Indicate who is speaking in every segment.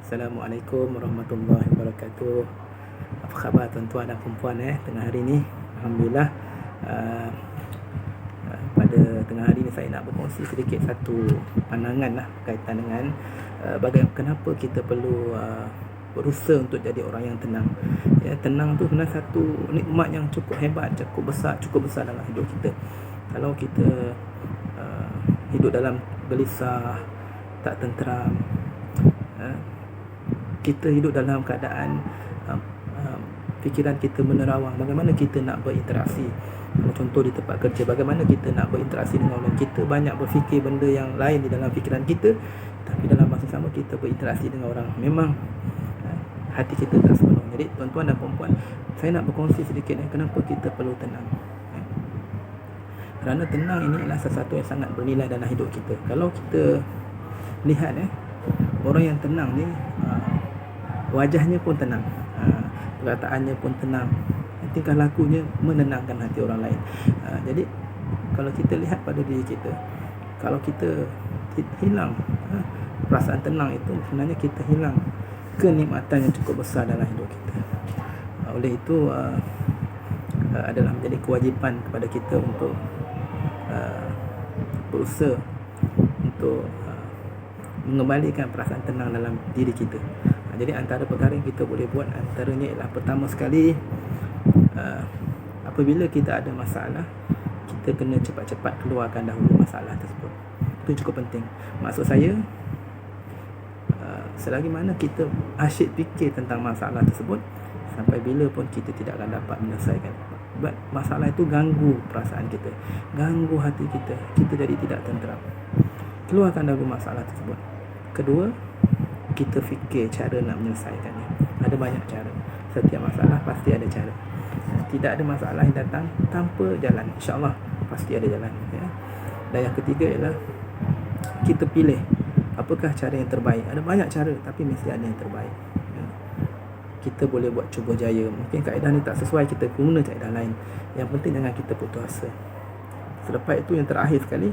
Speaker 1: Assalamualaikum warahmatullahi wabarakatuh. Apa khabar tuan-tuan dan puan-puan tengah hari ni? Alhamdulillah. Pada tengah hari ni saya nak berkongsi sedikit satu pandangan lah berkaitan dengan kenapa kita perlu berusaha untuk jadi orang yang tenang. Tenang tu sebenarnya satu nikmat yang cukup hebat, cukup besar dalam hidup kita. Kalau kita hidup dalam gelisah, tak tenteram, kita hidup dalam keadaan fikiran kita menerawang, bagaimana kita nak berinteraksi. Contoh di tempat kerja, bagaimana kita nak berinteraksi dengan orang. Kita banyak berfikir benda yang lain di dalam fikiran kita, tapi dalam masa sama kita berinteraksi dengan orang, memang hati kita tak sepenuh. Jadi tuan-tuan dan puan-puan, saya nak berkongsi sedikit kenapa kita perlu tenang. Kerana tenang ini adalah sesuatu yang sangat bernilai dalam hidup kita. Kalau kita lihat orang yang tenang ni, wajahnya pun tenang, perkataannya pun tenang, tingkah lakunya menenangkan hati orang lain. Jadi kalau kita lihat pada diri kita, kalau kita hilang perasaan tenang itu, sebenarnya kita hilang kenikmatan yang cukup besar dalam hidup kita. Oleh itu adalah menjadi kewajipan kepada kita untuk berusaha untuk mengembalikan perasaan tenang dalam diri kita. Jadi antara perkara yang kita boleh buat, antaranya ialah pertama sekali, apabila kita ada masalah, kita kena cepat-cepat keluarkan dahulu masalah tersebut. Itu cukup penting. Maksud saya, selagi mana kita asyik fikir tentang masalah tersebut, sampai bila pun kita tidak akan dapat menyelesaikan. Sebab masalah itu ganggu perasaan kita, ganggu hati kita, kita jadi tidak tenteram. Keluarkan dahulu masalah tersebut. Kedua, kita fikir cara nak menyelesaikannya. Ada banyak cara. Setiap masalah pasti ada cara. Tidak ada masalah yang datang tanpa jalan. InsyaAllah pasti ada jalan. Dan yang ketiga ialah kita pilih apakah cara yang terbaik. Ada banyak cara, tapi mesti ada yang terbaik. Kita boleh buat cuba jaya. Mungkin kaedah ni tak sesuai, kita guna kaedah lain. Yang penting jangan kita putus asa. Selepas itu yang terakhir sekali,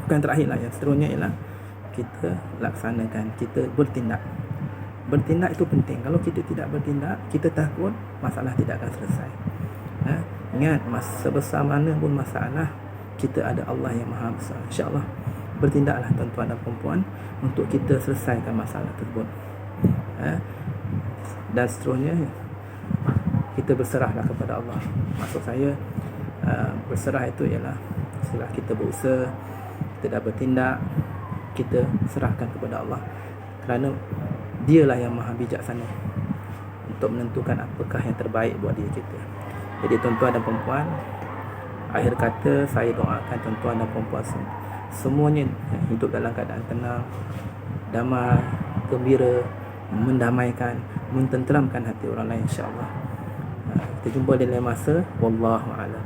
Speaker 1: bukan terakhir lah, yang seterusnya ialah kita laksanakan, kita bertindak. Bertindak itu penting. Kalau kita tidak bertindak, kita takut masalah tidak akan selesai. Ingat, sebesar mana pun masalah, kita ada Allah yang maha besar. InsyaAllah bertindaklah tuan-tuan dan perempuan untuk kita selesaikan masalah tersebut. Dan seterusnya, kita berserahlah kepada Allah. Maksud saya, berserah itu ialah setelah kita berusaha, kita dah bertindak, kita serahkan kepada Allah, kerana dialah yang maha bijaksana untuk menentukan apakah yang terbaik buat diri kita. Jadi tuan-tuan dan perempuan, akhir kata saya doakan tuan-tuan dan perempuan semuanya hidup dalam keadaan tenang, damai, gembira, mendamaikan, mententeramkan hati orang lain, insya-Allah. Kita jumpa di lain masa. Wallahu a'lam.